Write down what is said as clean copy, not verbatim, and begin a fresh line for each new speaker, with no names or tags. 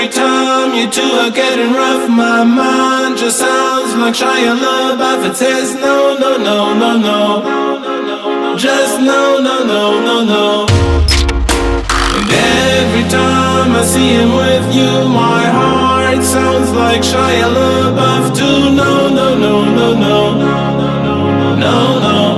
every time you two are getting rough, my mind just sounds like Shia LaBeouf. It says no, no, no, no, no, just no, no, no, no, no. And every time I see him with you, my heart sounds like Shia LaBeouf too. No, no, no, no, no, no, no.